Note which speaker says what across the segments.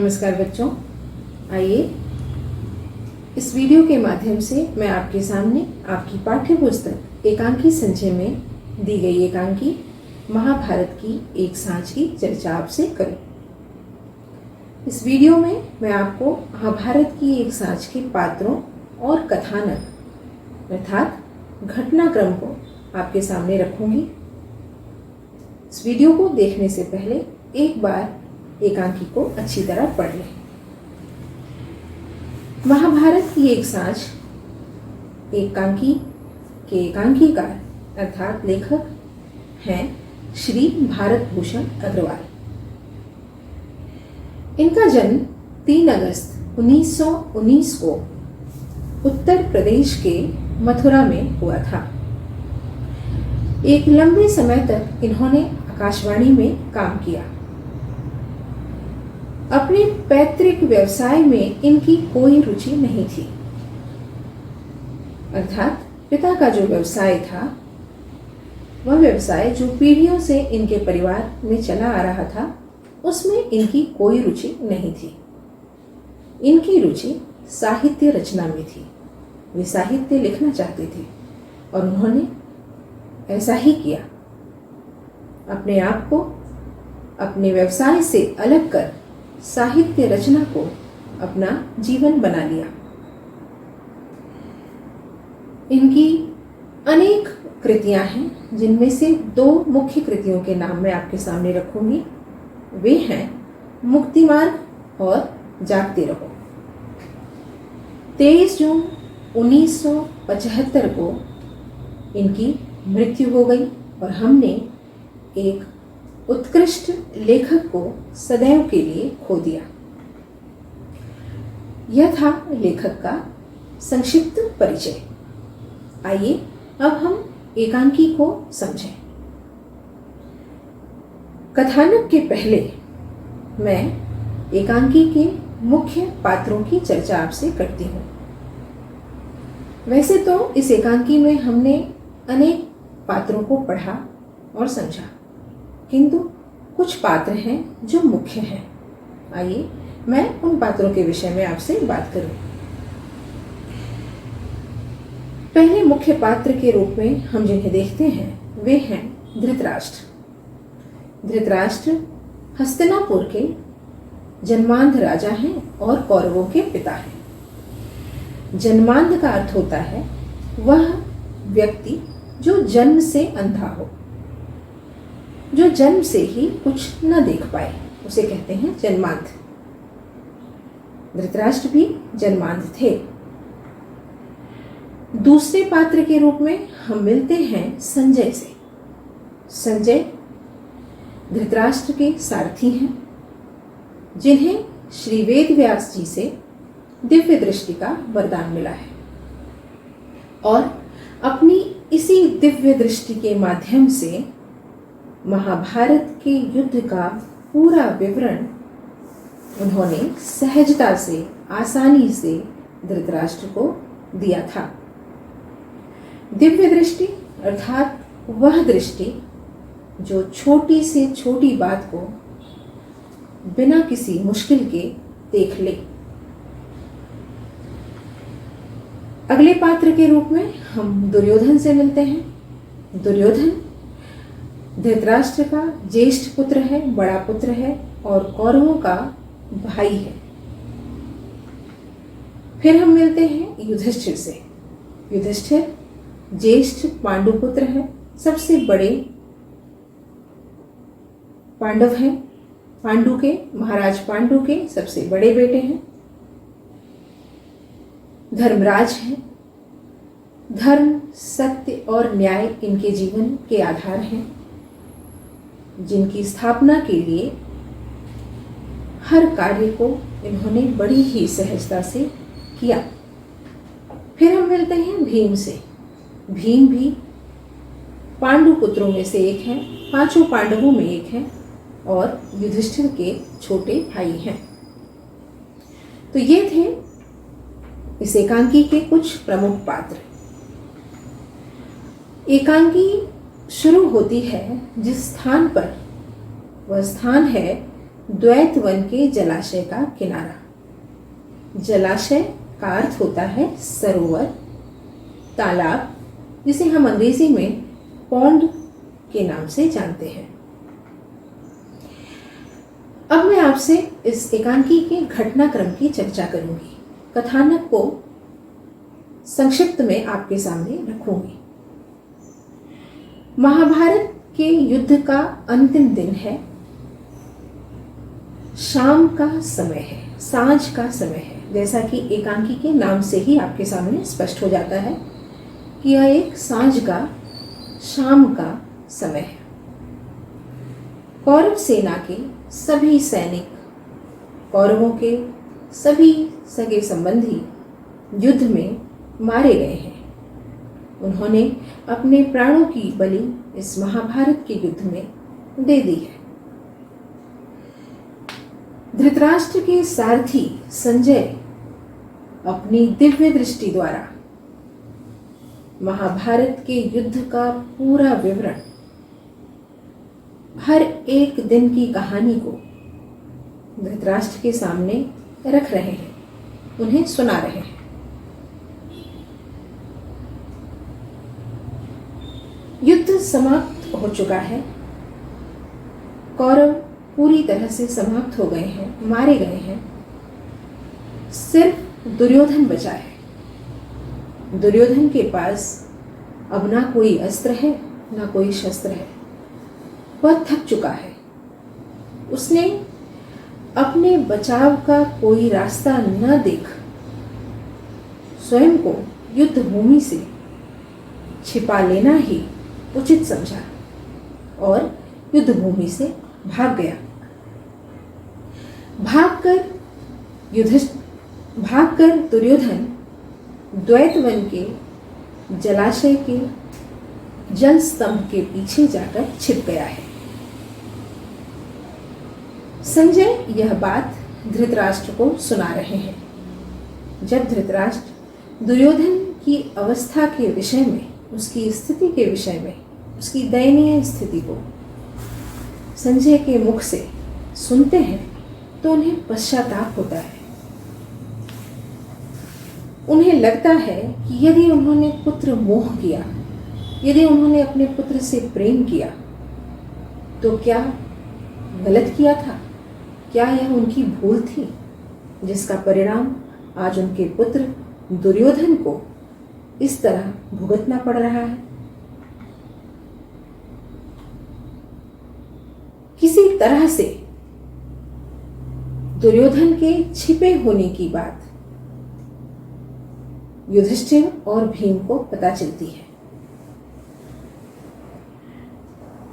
Speaker 1: नमस्कार बच्चों, आइए इस वीडियो के माध्यम से मैं आपके सामने आपकी पाठ्य पुस्तक एकांकी संचय में दी गई एकांकी महाभारत की एक सांझ की चर्चा आपसे करूं। इस वीडियो में मैं आपको महाभारत की एक सांझ के पात्रों और कथानक अर्थात घटनाक्रम को आपके सामने रखूंगी। इस वीडियो को देखने से पहले एक बार एकांकी को अच्छी तरह पढ़ लें। महाभारत की एक सांझ एकांकी के एकांकीकार अर्थात लेखक हैं श्री भारत भूषण अग्रवाल। इनका जन्म 3 अगस्त 1919 को उत्तर प्रदेश के मथुरा में हुआ था। एक लंबे समय तक इन्होंने आकाशवाणी में काम किया। अपने पैतृक व्यवसाय में इनकी कोई रुचि नहीं थी, अर्थात पिता का जो व्यवसाय था वह व्यवसाय जो पीढ़ियों से इनके परिवार में चला आ रहा था उसमें इनकी कोई रुचि नहीं थी। इनकी रुचि साहित्य रचना में थी। वे साहित्य लिखना चाहते थे और उन्होंने ऐसा ही किया। अपने आप को अपने व्यवसाय से अलग कर साहित्य रचना को अपना जीवन बना लिया। इनकी अनेक कृतियां हैं, जिनमें से 2 मुख्य कृतियों के नाम मैं आपके सामने रखूंगी। वे हैं मुक्ति मार्ग और जागते रहो। 23 जून 1975 को इनकी मृत्यु हो गई और हमने एक उत्कृष्ट लेखक को सदैव के लिए खो दिया। यह था लेखक का संक्षिप्त परिचय। आइए अब हम एकांकी को समझें। कथानक के पहले मैं एकांकी के मुख्य पात्रों की चर्चा आपसे करती हूँ। वैसे तो इस एकांकी में हमने अनेक पात्रों को पढ़ा और समझा, किंतु कुछ पात्र हैं जो मुख्य हैं। आइए मैं उन पात्रों के विषय में आपसे बात करूं। पहले मुख्य पात्र के रूप में हम जिन्हें देखते हैं वे हैं धृतराष्ट्र। धृतराष्ट्र हस्तिनापुर के जन्मांध राजा हैं और कौरवों के पिता हैं। जन्मांध का अर्थ होता है वह व्यक्ति जो जन्म से अंधा हो, जो जन्म से ही कुछ न देख पाए, उसे कहते हैं जन्मांध। धृतराष्ट्र भी जन्मांध थे। दूसरे पात्र के रूप में हम मिलते हैं संजय से। संजय धृतराष्ट्र के सारथी हैं, जिन्हें श्री वेद व्यास जी से दिव्य दृष्टि का वरदान मिला है और अपनी इसी दिव्य दृष्टि के माध्यम से महाभारत के युद्ध का पूरा विवरण उन्होंने सहजता से, आसानी से धृतराष्ट्र को दिया था। दिव्य दृष्टि अर्थात वह दृष्टि जो छोटी से छोटी बात को बिना किसी मुश्किल के देख ले। अगले पात्र के रूप में हम दुर्योधन से मिलते हैं। दुर्योधन धृतराष्ट्र का ज्येष्ठ पुत्र है, बड़ा पुत्र है और कौरवों का भाई है। फिर हम मिलते हैं युधिष्ठिर से। युधिष्ठिर ज्येष्ठ पांडु पुत्र है, सबसे बड़े पांडव हैं। पांडु के महाराज पांडु के सबसे बड़े बेटे हैं। धर्मराज हैं। धर्म, सत्य और न्याय इनके जीवन के आधार हैं, जिनकी स्थापना के लिए हर कार्य को इन्होंने बड़ी ही सहजता से किया। फिर हम मिलते हैं भीम से। भीम भी पांडु पुत्रों में से एक हैं, 5 पांडवों में एक हैं और युधिष्ठिर के छोटे भाई हैं। तो ये थे इस एकांकी के कुछ प्रमुख पात्र। एकांकी शुरू होती है जिस स्थान पर, वह स्थान है द्वैत वन के जलाशय का किनारा। जलाशय का अर्थ होता है सरोवर, तालाब, जिसे हम अंग्रेजी में पॉन्ड के नाम से जानते हैं। अब मैं आपसे इस एकांकी के घटनाक्रम की चर्चा करूंगी। कथानक को संक्षिप्त में आपके सामने रखूंगी। महाभारत के युद्ध का अंतिम दिन है। शाम का समय है, सांझ का समय है। जैसा कि एकांकी के नाम से ही आपके सामने स्पष्ट हो जाता है कि यह एक सांझ का, शाम का समय है। कौरव सेना के सभी सैनिक, कौरवों के सभी सगे संबंधी युद्ध में मारे गए हैं। उन्होंने अपने प्राणों की बलि इस महाभारत के युद्ध में दे दी है। धृतराष्ट्र के सारथी संजय अपनी दिव्य दृष्टि द्वारा महाभारत के युद्ध का पूरा विवरण, हर एक दिन की कहानी को धृतराष्ट्र के सामने रख रहे हैं, उन्हें सुना रहे हैं। युद्ध समाप्त हो चुका है। कौरव पूरी तरह से समाप्त हो गए हैं, मारे गए हैं। सिर्फ दुर्योधन बचा है। दुर्योधन के पास अब ना कोई अस्त्र है, ना कोई शस्त्र है। वह थक चुका है। उसने अपने बचाव का कोई रास्ता न देख स्वयं को युद्ध भूमि से छिपा लेना ही उचित समझा और युद्ध भूमि से भाग गया। भागकर दुर्योधन द्वैतवन के जलाशय के जल स्तंभ के पीछे जाकर छिप गया है। संजय यह बात धृतराष्ट्र को सुना रहे हैं। जब धृतराष्ट्र दुर्योधन की अवस्था के विषय में, उसकी स्थिति के विषय में, उसकी दयनीय स्थिति को संजय के मुख से सुनते हैं तो उन्हें पश्चाताप होता है। उन्हें लगता है कि यदि उन्होंने पुत्र मोह किया, यदि उन्होंने अपने पुत्र से प्रेम किया तो क्या गलत किया था? क्या यह उनकी भूल थी जिसका परिणाम आज उनके पुत्र दुर्योधन को इस तरह भुगतना पड़ रहा है? किसी तरह से दुर्योधन के छिपे होने की बात युधिष्ठिर और भीम को पता चलती है।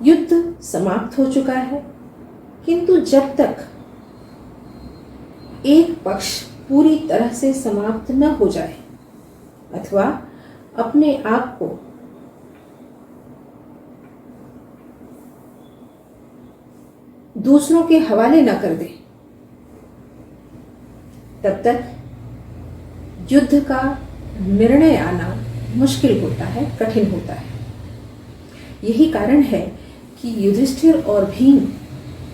Speaker 1: युद्ध समाप्त हो चुका है, किंतु जब तक एक पक्ष पूरी तरह से समाप्त न हो जाए अथवा अपने आप को दूसरों के हवाले न कर दे, तब तक युद्ध का निर्णय आना मुश्किल होता है, कठिन होता है। यही कारण है कि युधिष्ठिर और भीम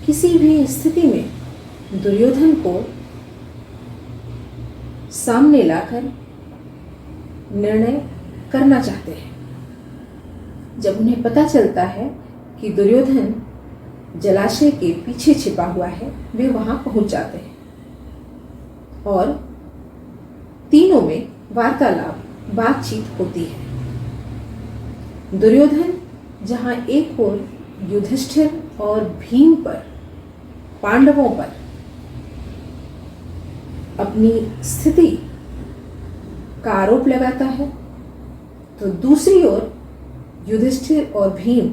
Speaker 1: किसी भी स्थिति में दुर्योधन को सामने लाकर निर्णय करना चाहते हैं। जब उन्हें पता चलता है कि दुर्योधन जलाशय के पीछे छिपा हुआ है, वे वहां पहुंच जाते हैं और तीनों में वार्तालाप, बातचीत होती है। दुर्योधन जहां एक ओर युधिष्ठिर और भीम पर, पांडवों पर अपनी स्थिति का आरोप लगाता है, तो दूसरी ओर युधिष्ठिर और भीम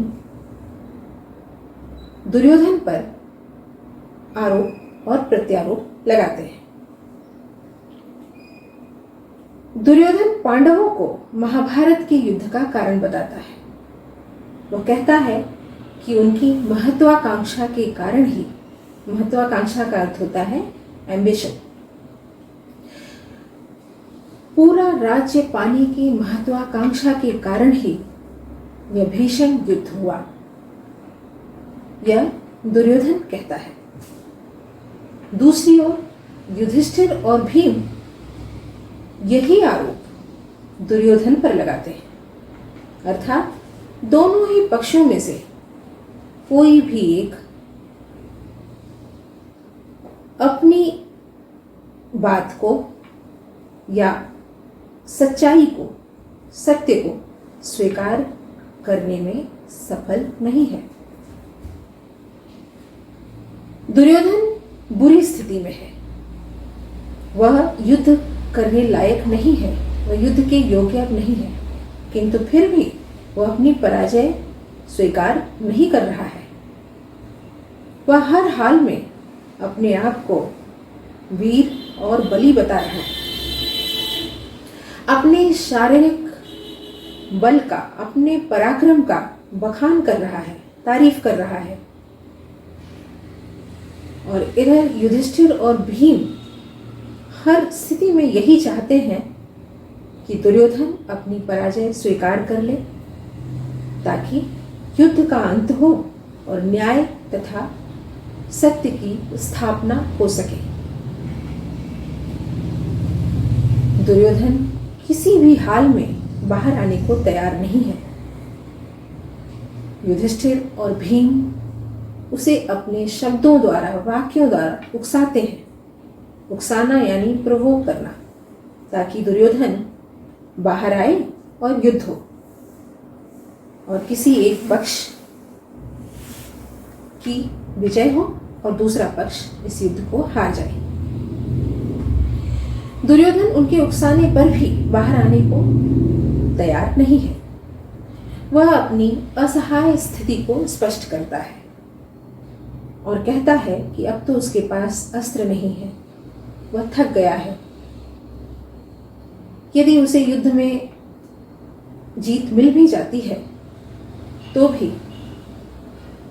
Speaker 1: दुर्योधन पर आरोप और प्रत्यारोप लगाते हैं। दुर्योधन पांडवों को महाभारत के युद्ध का कारण बताता है। वो कहता है कि उनकी महत्वाकांक्षा के कारण ही, महत्वाकांक्षा का अर्थ होता है एम्बिशन, पूरा राज्य पाने की महत्वाकांक्षा के कारण ही यह भीषण युद्ध हुआ, यह दुर्योधन कहता है। दूसरी ओर युधिष्ठिर और भीम यही आरोप दुर्योधन पर लगाते हैं, अर्थात दोनों ही पक्षों में से कोई भी एक अपनी बात को या सच्चाई को, सत्य को स्वीकार करने में सफल नहीं है। दुर्योधन बुरी स्थिति में है, वह युद्ध करने लायक नहीं है, वह युद्ध के योग्य अब नहीं है, किंतु फिर भी वह अपनी पराजय स्वीकार नहीं कर रहा है। वह हर हाल में अपने आप को वीर और बली बता रहा है, अपने शारीरिक बल का, अपने पराक्रम का बखान कर रहा है, तारीफ कर रहा है। और इधर युधिष्ठिर और भीम हर स्थिति में यही चाहते हैं कि दुर्योधन अपनी पराजय स्वीकार कर ले, ताकि युद्ध का अंत हो और न्याय तथा सत्य की स्थापना हो सके। दुर्योधन किसी भी हाल में बाहर आने को तैयार नहीं है। युधिष्ठिर और भीम उसे अपने शब्दों द्वारा, वाक्यों द्वारा उकसाते हैं। उकसाना यानी प्रोवोक करना, ताकि दुर्योधन बाहर आए और युद्ध हो और किसी एक पक्ष की विजय हो और दूसरा पक्ष इस युद्ध को हार जाए। दुर्योधन उनके उकसाने पर भी बाहर आने को तैयार नहीं है। वह अपनी असहाय स्थिति को स्पष्ट करता है और कहता है कि अब तो उसके पास अस्त्र नहीं है, वह थक गया है। यदि उसे युद्ध में जीत मिल भी जाती है तो भी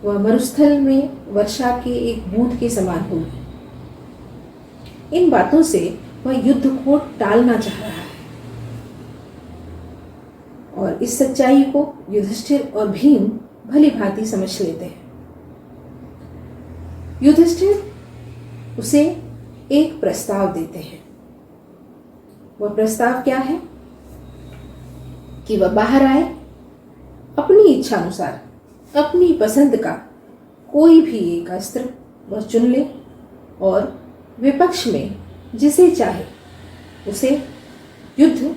Speaker 1: वह मरुस्थल में वर्षा के एक बूंद के समान होगी। इन बातों से वह युद्ध को टालना चाह रहा है और इस सच्चाई को युधिष्ठिर और भीम भली भांति समझ लेते हैं। युधिष्ठिर उसे एक प्रस्ताव देते हैं। वह प्रस्ताव क्या है कि वह बाहर आए, अपनी इच्छा अनुसार, अपनी पसंद का कोई भी एक अस्त्र वह चुन ले और विपक्ष में जिसे चाहे उसे युद्ध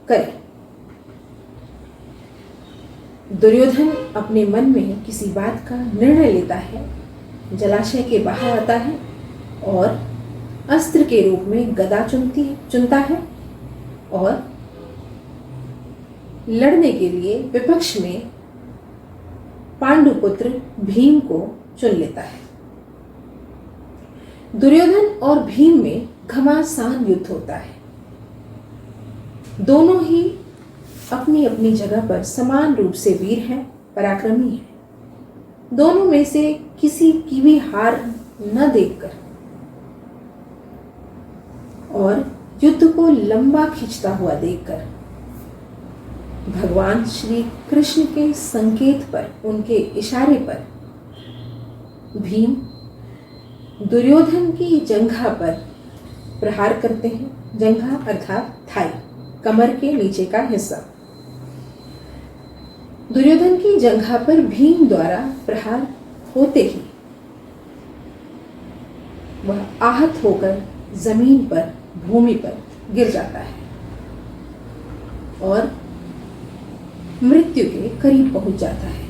Speaker 1: करे। दुर्योधन अपने मन में किसी बात का निर्णय लेता है, जलाशय के बाहर आता है और अस्त्र के रूप में गदा चुनता है और लड़ने के लिए विपक्ष में पांडुपुत्र भीम को चुन लेता है। दुर्योधन और भीम में घमासान युद्ध होता है। दोनों ही अपनी अपनी जगह पर समान रूप से वीर हैं, पराक्रमी हैं। दोनों में से किसी की भी हार न देखकर और युद्ध को लंबा खींचता हुआ देखकर भगवान श्री कृष्ण के संकेत पर, उनके इशारे पर भीम दुर्योधन की जंघा पर प्रहार करते हैं। जंघा अर्थात थाई, कमर के नीचे का हिस्सा। दुर्योधन की जंघा पर भीम द्वारा प्रहार होते ही वह आहत होकर जमीन पर, भूमि पर गिर जाता है और मृत्यु के करीब पहुंच जाता है।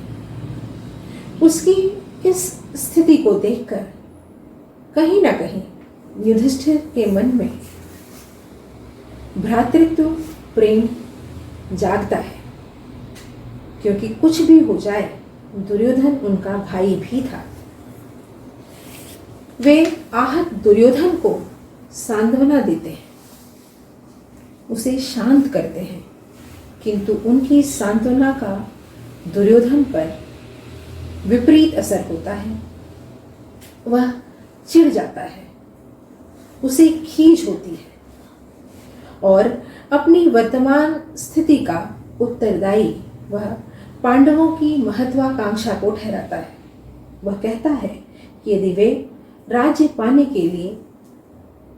Speaker 1: उसकी इस स्थिति को देखकर कहीं ना कहीं युधिष्ठिर के मन में भ्रातृत्व प्रेम जागता है, क्योंकि कुछ भी हो जाए दुर्योधन उनका भाई भी था। वे आहत दुर्योधन को सांत्वना देते हैं, उसे शांत करते हैं, किंतु उनकी सांत्वना का दुर्योधन पर विपरीत असर होता है। वह चिढ़ जाता है, उसे खींच होती है और अपनी वर्तमान स्थिति का उत्तरदायी वह पांडवों की महत्वाकांक्षा को ठहराता है। वह कहता है कि यदि वे राज्य पाने के लिए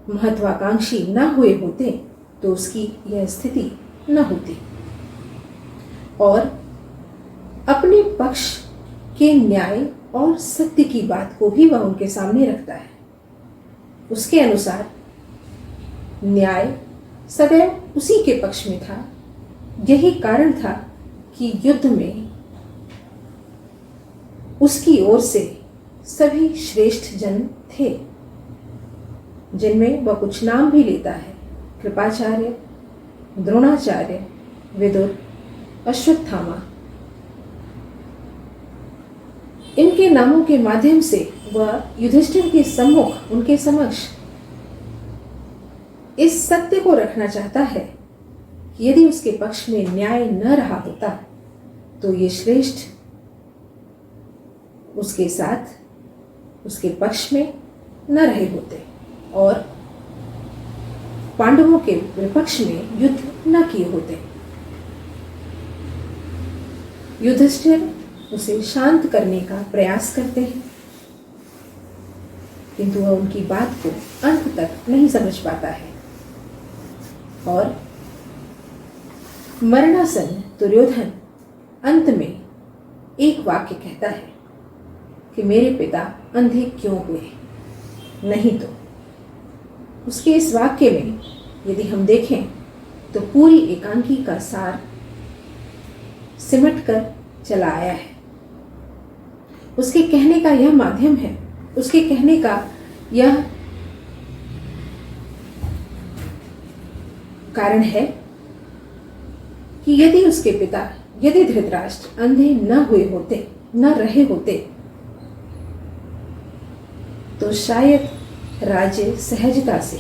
Speaker 1: महत्वाकांक्षी न हुए होते तो उसकी यह स्थिति न होती। और अपने पक्ष के न्याय और सत्य की बात को भी वह उनके सामने रखता है। उसके अनुसार न्याय सदैव उसी के पक्ष में था। यही कारण था कि युद्ध में उसकी ओर से सभी श्रेष्ठ जन थे, जिनमें वह कुछ नाम भी लेता है। कृपाचार्य, द्रोणाचार्य, विदुर, अश्वत्थामा। इनके नामों के माध्यम से वह युधिष्ठिर के सम्मुख, उनके समक्ष इस सत्य को रखना चाहता है कि यदि उसके पक्ष में न्याय न रहा होता तो ये श्रेष्ठ उसके साथ, उसके पक्ष में न रहे होते और पांडवों के विपक्ष में युद्ध न किए होते। युधिष्ठिर उसे शांत करने का प्रयास करते हैं, किंतु वह उनकी बात को अंत तक नहीं समझ पाता है और मरणासन दुर्योधन अंत में एक वाक्य कहता है कि मेरे पिता अंधे क्यों हुए, नहीं तो। उसके इस वाक्य में यदि हम देखें तो पूरी एकांकी का सार सिमट कर चला आया है। उसके कहने का यह माध्यम है, उसके कहने का यह कारण है कि यदि उसके पिता, यदि धृतराष्ट्र अंधे न हुए होते, न रहे होते, तो शायद राज्य सहजता से,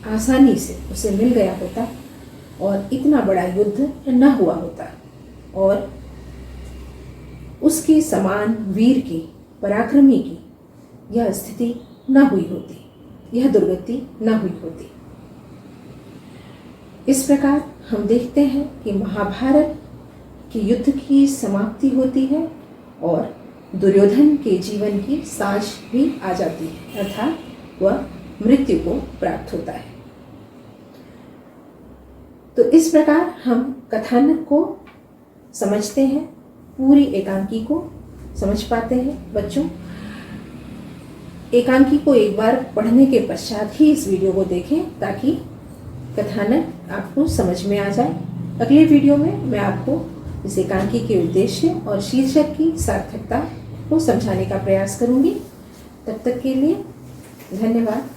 Speaker 1: आसानी से उसे मिल गया होता और इतना बड़ा युद्ध न हुआ होता और उसके समान वीर की, पराक्रमी की यह स्थिति न हुई होती, यह दुर्गति न हुई होती। इस प्रकार हम देखते हैं कि महाभारत के युद्ध की समाप्ति होती है और दुर्योधन के जीवन की सांझ भी आ जाती है, अर्थात वह मृत्यु को प्राप्त होता है। तो इस प्रकार हम कथानक को समझते हैं, पूरी एकांकी को समझ पाते हैं। बच्चों, एकांकी को एक बार पढ़ने के पश्चात ही इस वीडियो को देखें ताकि कथानक आपको समझ में आ जाए। अगले वीडियो में मैं आपको इस एकांकी के उद्देश्य और शीर्षक की सार्थकता को समझाने का प्रयास करूंगी। तब तक के लिए धन्यवाद।